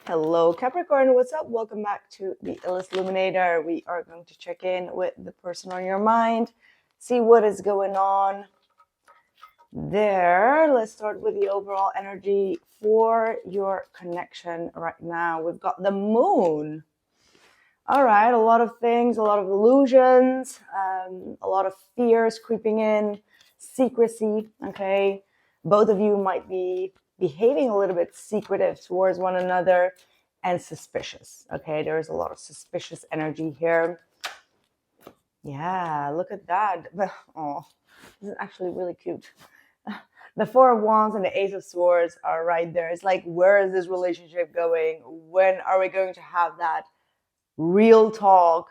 Hello, Capricorn. What's up? Welcome back to the Illest Illuminator. We are going to check in with the person on your mind, see what is going on there. Let's start with the overall energy for your connection right now. We've got the moon. All right, a lot of things, a lot of illusions, a lot of fears creeping in, secrecy, okay? Both of you might be behaving a little bit secretive towards one another and suspicious, okay? There's a lot of suspicious energy here. Yeah, look at that. Oh, this is actually really cute. The Four of Wands and the Ace of Swords are right there. It's like, where is this relationship going? When are we going to have that real talk?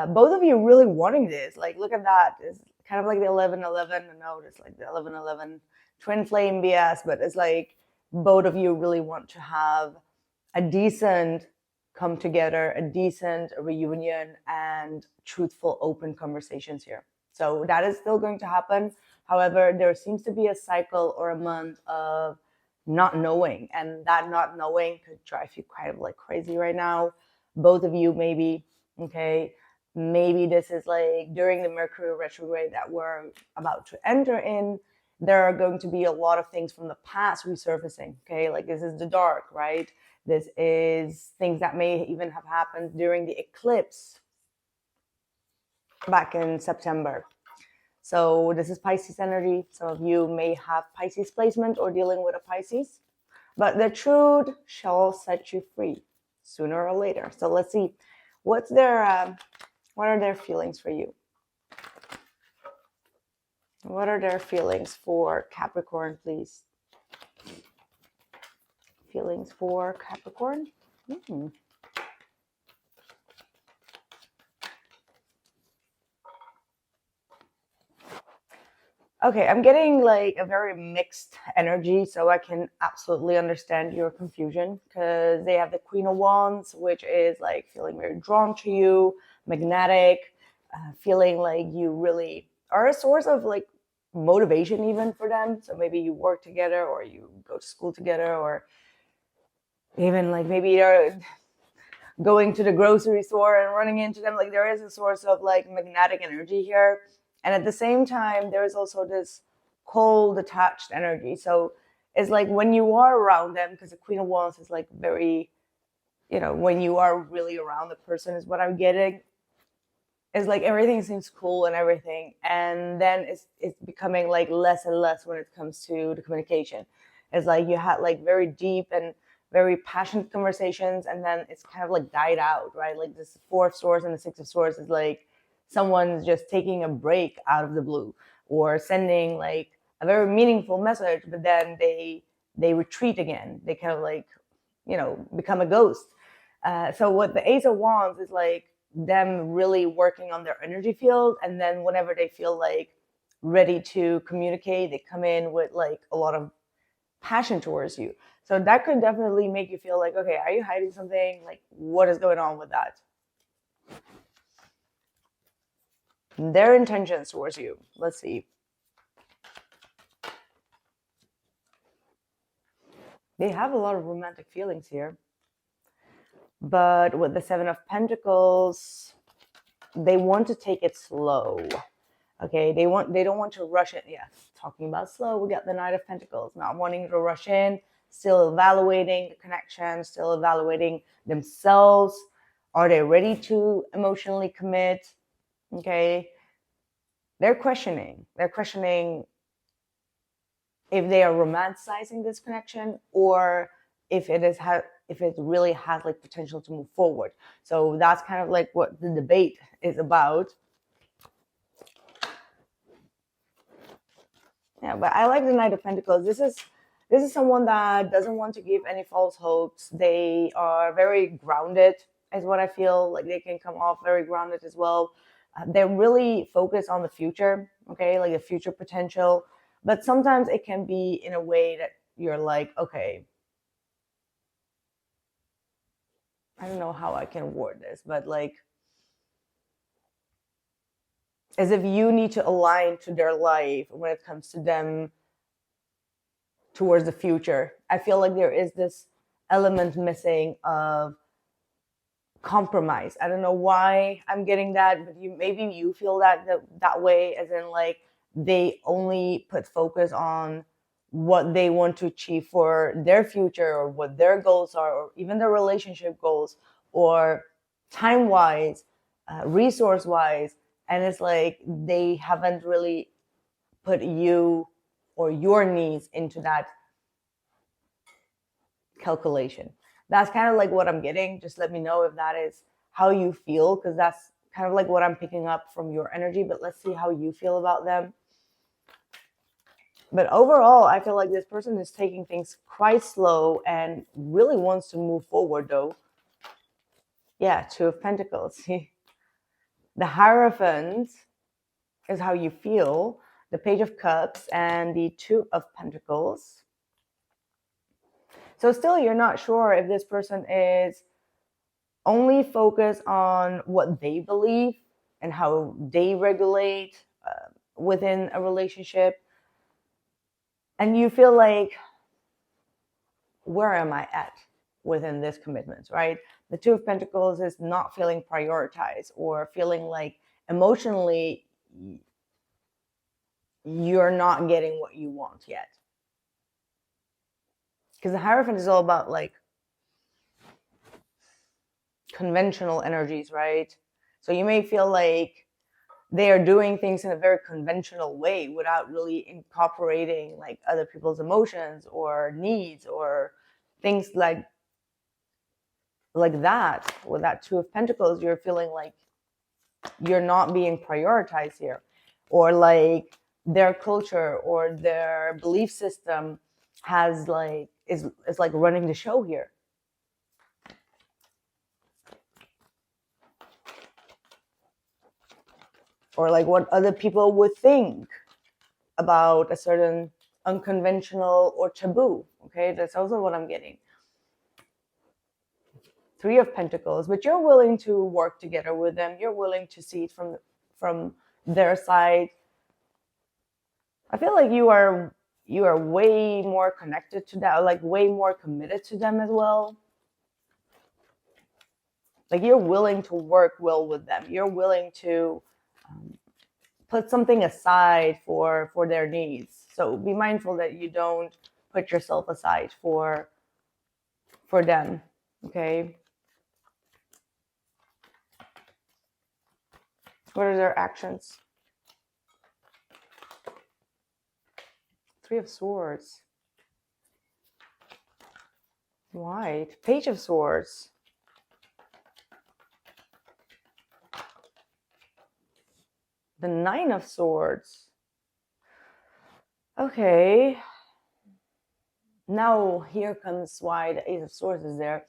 Both of you really wanting this. Like, look at that. It's kind of like the 11-11. No, it's like the 11-11 twin flame BS, but it's like both of you really want to have a decent come together, a decent reunion, and truthful, open conversations here. So that is still going to happen. However, there seems to be a cycle or a month of not knowing, and that not knowing could drive you kind of like crazy right now. Both of you maybe, okay, maybe this is like during the Mercury retrograde that we're about to enter in. There are going to be a lot of things from the past resurfacing, okay? Like this is the dark, right? This is things that may even have happened during the eclipse back in September. So this is Pisces energy. Some of you may have Pisces placement or dealing with a Pisces, but the truth shall set you free sooner or later. So let's see, what are their feelings for you? What are their feelings for Capricorn, please? Feelings for Capricorn? Okay, I'm getting like a very mixed energy, so I can absolutely understand your confusion because they have the Queen of Wands, which is like feeling very drawn to you, magnetic, feeling like you really are a source of like motivation even for them. So maybe you work together or you go to school together, or even like maybe you're going to the grocery store and running into them. Like there is a source of like magnetic energy here. And at the same time, there is also this cold, detached energy. So it's like when you are around them, because the Queen of Wands is like very, when you are really around the person is what I'm getting. It's like everything seems cool and everything. And then it's becoming like less and less when it comes to the communication. It's like you had like very deep and very passionate conversations, and then it's kind of like died out, right? Like this Four of Swords and the Six of Swords is like someone's just taking a break out of the blue or sending like a very meaningful message, but then they retreat again. They kind of like, become a ghost. So what the Ace of Wands is like them really working on their energy field, and then whenever they feel like ready to communicate, they come in with like a lot of passion towards you. So that could definitely make you feel like, okay, are you hiding something? Like, what is going on with that? Their intentions towards you. Let's see. They have a lot of romantic feelings here. But with the Seven of Pentacles, they want to take it slow. Okay, they don't want to rush it. Yeah, talking about slow, we got the Knight of Pentacles, not wanting to rush in, still evaluating the connection, still evaluating themselves. Are they ready to emotionally commit? Okay, they're questioning if they are romanticizing this connection, or if it really has like potential to move forward. So that's kind of like what the debate is about. Yeah, but I like the Knight of Pentacles. This is someone that doesn't want to give any false hopes. They are very grounded, is what I feel. Like they can come off very grounded as well. They're really focused on the future, okay, like the future potential. But sometimes it can be in a way that you're like, okay, I don't know how I can word this, but like as if you need to align to their life when it comes to them towards the future. I feel like there is this element missing of compromise. I don't know why I'm getting that, but maybe you feel that way, as in like they only put focus on what they want to achieve for their future, or what their goals are, or even their relationship goals, or time wise, resource wise, and it's like they haven't really put you or your needs into that calculation. That's kind of like what I'm getting. Just let me know if that is how you feel, because that's kind of like what I'm picking up from your energy. But let's see how you feel about them. But overall, I feel like this person is taking things quite slow and really wants to move forward, though. Yeah, Two of Pentacles. The Hierophant is how you feel. The Page of Cups and the Two of Pentacles. So still, you're not sure if this person is only focused on what they believe and how they regulate within a relationship. And you feel like, where am I at within this commitment, right? The Two of Pentacles is not feeling prioritized, or feeling like emotionally you're not getting what you want yet. Because the Hierophant is all about like conventional energies, right? So you may feel like they are doing things in a very conventional way without really incorporating like other people's emotions or needs or things like that. With that Two of Pentacles, you're feeling like you're not being prioritized here, or like their culture or their belief system has like is like running the show here. Or like what other people would think about a certain unconventional or taboo. Okay, that's also what I'm getting. Three of Pentacles, but you're willing to work together with them. You're willing to see it from their side. I feel like you are way more connected to that, like way more committed to them as well. Like you're willing to work well with them. You're willing to put something aside for their needs. So be mindful that you don't put yourself aside for them. Okay. What are their actions? Three of Swords. White. Page of Swords. The Nine of Swords. Okay. Now here comes why the Ace of Swords is there.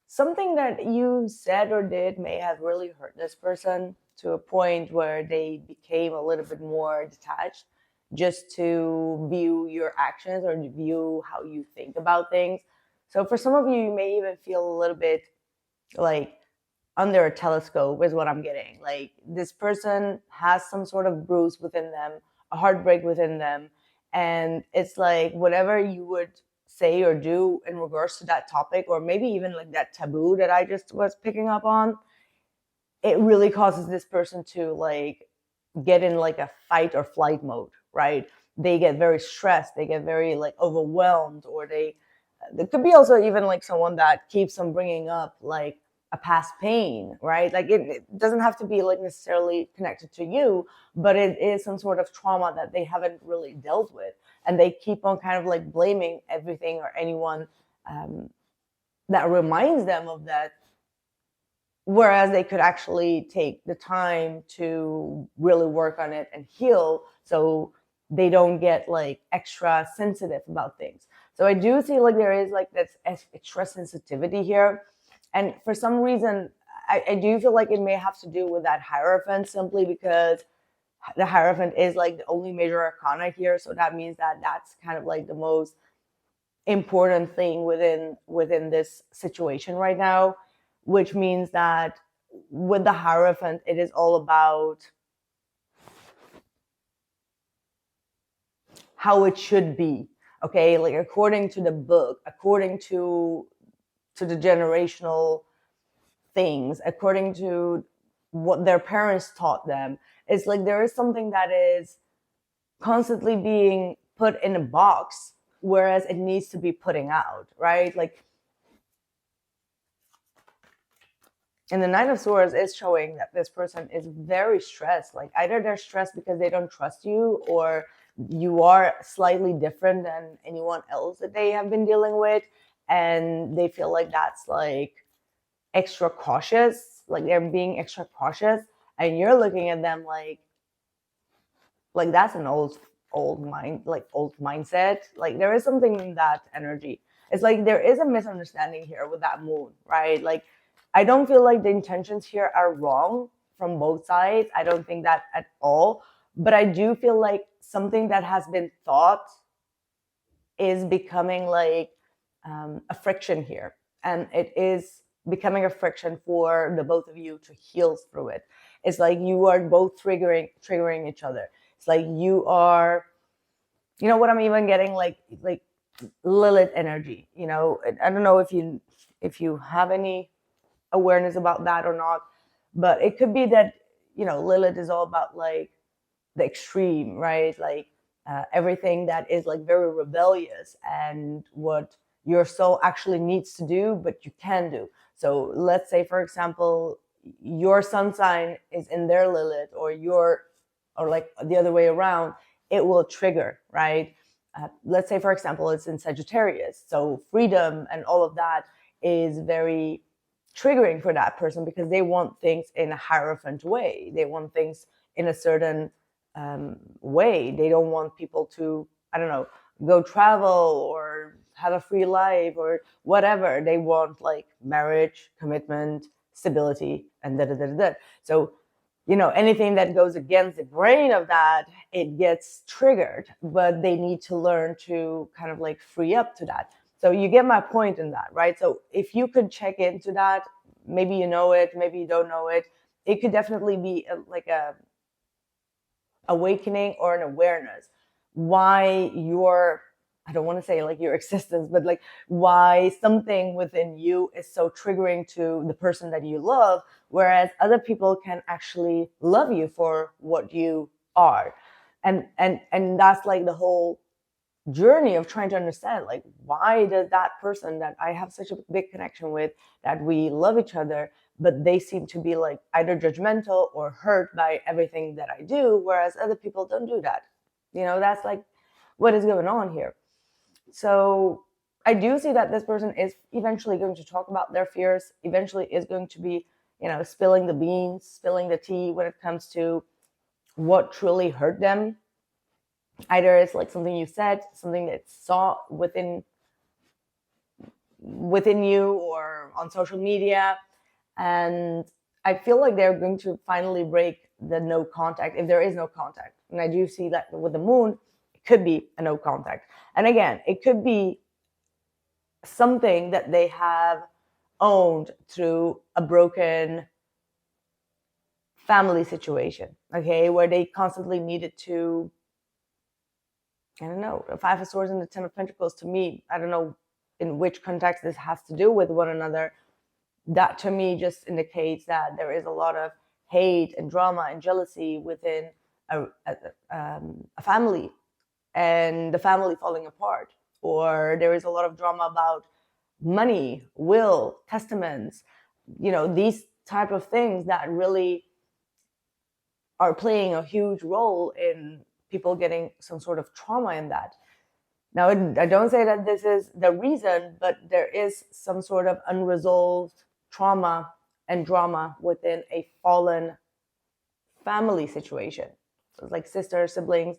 Something that you said or did may have really hurt this person to a point where they became a little bit more detached just to view your actions or view how you think about things. So for some of you, you may even feel a little bit like under a telescope is what I'm getting. Like this person has some sort of bruise within them, a heartbreak within them. And it's like whatever you would say or do in regards to that topic, or maybe even like that taboo that I just was picking up on, it really causes this person to like get in like a fight or flight mode, right? They get very stressed, they get very like overwhelmed, or there could be also even like someone that keeps on bringing up like a past pain, right? Like it doesn't have to be like necessarily connected to you, but it is some sort of trauma that they haven't really dealt with, and they keep on kind of like blaming everything or anyone that reminds them of that, whereas they could actually take the time to really work on it and heal, so they don't get like extra sensitive about things. So I do see like there is like this extra sensitivity here, and for some reason I do feel like it may have to do with that Hierophant, simply because the Hierophant is like the only major arcana here, so that means that that's kind of like the most important thing within this situation right now, which means that with the Hierophant, it is all about how it should be. Okay, like according to the book, according to to the generational things, according to what their parents taught them. It's like there is something that is constantly being put in a box, whereas it needs to be putting out, right? Like, and the Nine of Swords is showing that this person is very stressed. Like either they're stressed because they don't trust you, or you are slightly different than anyone else that they have been dealing with, and they feel like that's like extra cautious, like they're being extra cautious, and you're looking at them like that's an old mindset. Like there is something in that energy. It's like there is a misunderstanding here with that moon, right? Like I don't feel like the intentions here are wrong from both sides. I don't think that at all. But I do feel like something that has been thought is becoming like a friction here. And it is becoming a friction for the both of you to heal through it. It's like you are both triggering each other. It's like you are, you know what I'm even getting, like Lilith energy. You know, I don't know if you have any awareness about that or not, but it could be that, you know, Lilith is all about like the extreme, right? Like everything that is like very rebellious and what your soul actually needs to do, but you can do. So let's say, for example, your sun sign is in their Lilith, or like the other way around, it will trigger, right? Let's say, for example, it's in Sagittarius. So freedom and all of that is very triggering for that person because they want things in a hierophant way. They want things in a certain way. They don't want people to, I don't know, go travel or have a free life or whatever. They want like marriage, commitment, stability, and da. So, you know, anything that goes against the grain of that, it gets triggered, but they need to learn to kind of like free up to that. So you get my point in that, right? So if you could check into that, maybe you know it, maybe you don't know it, it could definitely be like a awakening or an awareness why your, I don't want to say like your existence, but like why something within you is so triggering to the person that you love, whereas other people can actually love you for what you are. And that's like the whole journey of trying to understand, like, why does that person that I have such a big connection with, that we love each other, but they seem to be like either judgmental or hurt by everything that I do, whereas other people don't do that. You know, that's like what is going on here. So I do see that this person is eventually going to talk about their fears, eventually is going to be, you know, spilling the beans, spilling the tea when it comes to what truly hurt them. Either it's like something you said, something that saw within you or on social media. And I feel like they're going to finally break the no contact, if there is no contact. And I do see that with the moon, it could be a no contact. And again, it could be something that they have owned through a broken family situation, okay, where they constantly needed to, I don't know, the Five of Swords and the Ten of Pentacles, to me, I don't know in which context this has to do with one another. That to me just indicates that there is a lot of hate and drama and jealousy within a family, and the family falling apart. Or there is a lot of drama about money, will, testaments, you know, these type of things that really are playing a huge role in people getting some sort of trauma in that. Now, I don't say that this is the reason, but there is some sort of unresolved trauma and drama within a fallen family situation. So it's like sisters, siblings,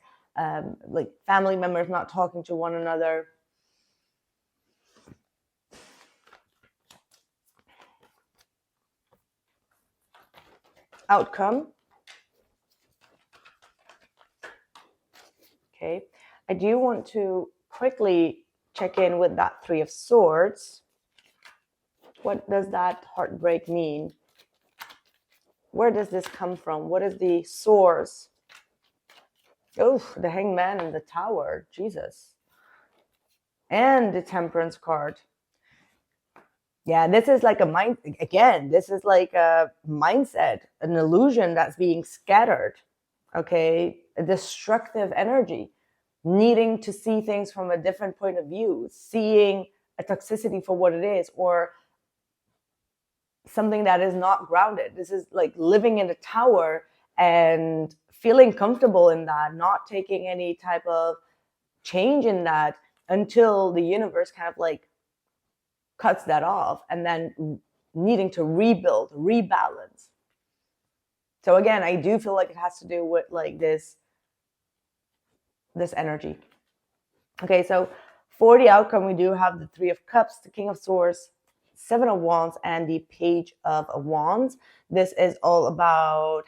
like family members not talking to one another. Outcome. Okay, I do want to quickly check in with that Three of Swords. What does that heartbreak mean? Where does this come from? What is the source? Oh, the Hangman and the Tower. Jesus. And the Temperance card. Yeah, this is like a mind, again, this is like a mindset, an illusion that's being scattered. Okay, a destructive energy, needing to see things from a different point of view, seeing a toxicity for what it is, or something that is not grounded. This is like living in a tower and feeling comfortable in that, not taking any type of change in that until the universe kind of like cuts that off, and then needing to rebuild, rebalance. So again, I do feel like it has to do with like this energy. Okay, so for the outcome, we do have the Three of Cups, the King of Swords, Seven of Wands, and the Page of Wands. This is all about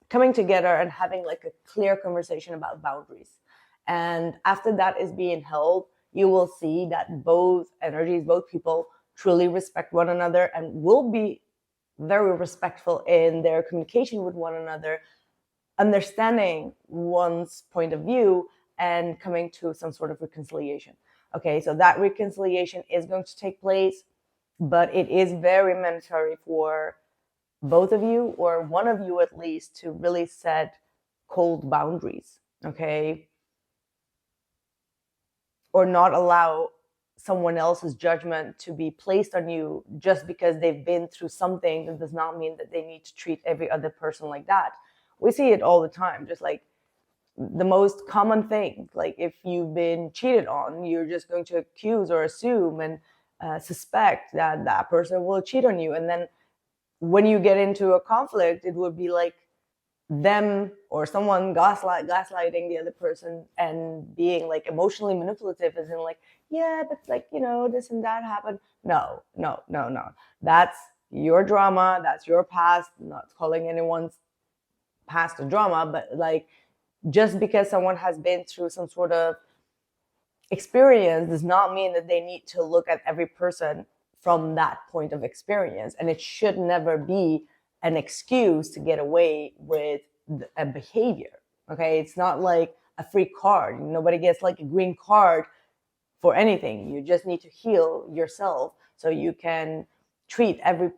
coming together and having like a clear conversation about boundaries. And after that is being held, you will see that both energies, both people truly respect one another and will be very respectful in their communication with one another, understanding one's point of view and coming to some sort of reconciliation. Okay, so that reconciliation is going to take place, but it is very mandatory for both of you, or one of you at least, to really set cold boundaries, okay? Or not allow someone else's judgment to be placed on you just because they've been through something. That does not mean that they need to treat every other person like that. We see it all the time, just like the most common thing. Like if you've been cheated on, you're just going to accuse or assume and suspect that that person will cheat on you. And then when you get into a conflict, it would be like them or someone gaslighting the other person and being like emotionally manipulative, as in like, yeah, but like, you know, this and that happened. No. That's your drama. That's your past. I'm not calling anyone's past a drama, but like, just because someone has been through some sort of experience does not mean that they need to look at every person from that point of experience. And it should never be an excuse to get away with a behavior. Okay, it's not like a free card. Nobody gets like a green card for anything. You just need to heal yourself so you can treat every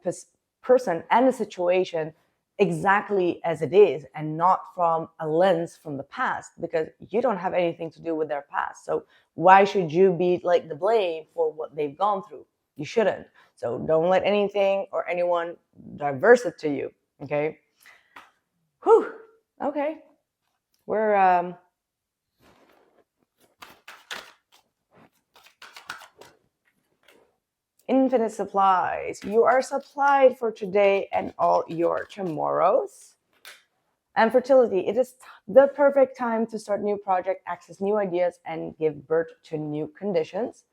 person and a situation exactly as it is, and not from a lens from the past, because you don't have anything to do with their past. So why should you be like the blame for what they've gone through? You shouldn't. So don't let anything or anyone diverse it to you. Okay. Whew. Okay. We're infinite supplies. You are supplied for today and all your tomorrows. And fertility, it is the perfect time to start new project, access new ideas, and give birth to new conditions.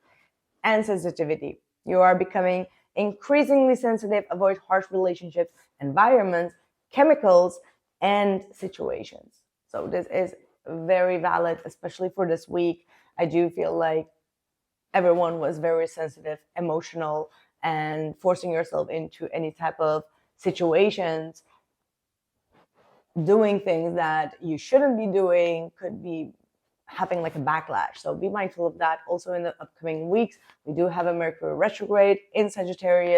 And sensitivity, you are becoming increasingly sensitive. Avoid harsh relationships, environments, chemicals, and situations. So this is very valid, especially for this week. I do feel like everyone was very sensitive, emotional, and forcing yourself into any type of situations, doing things that you shouldn't be doing, could be having like a backlash. So be mindful of that. Also in the upcoming weeks, we do have a Mercury retrograde in Sagittarius.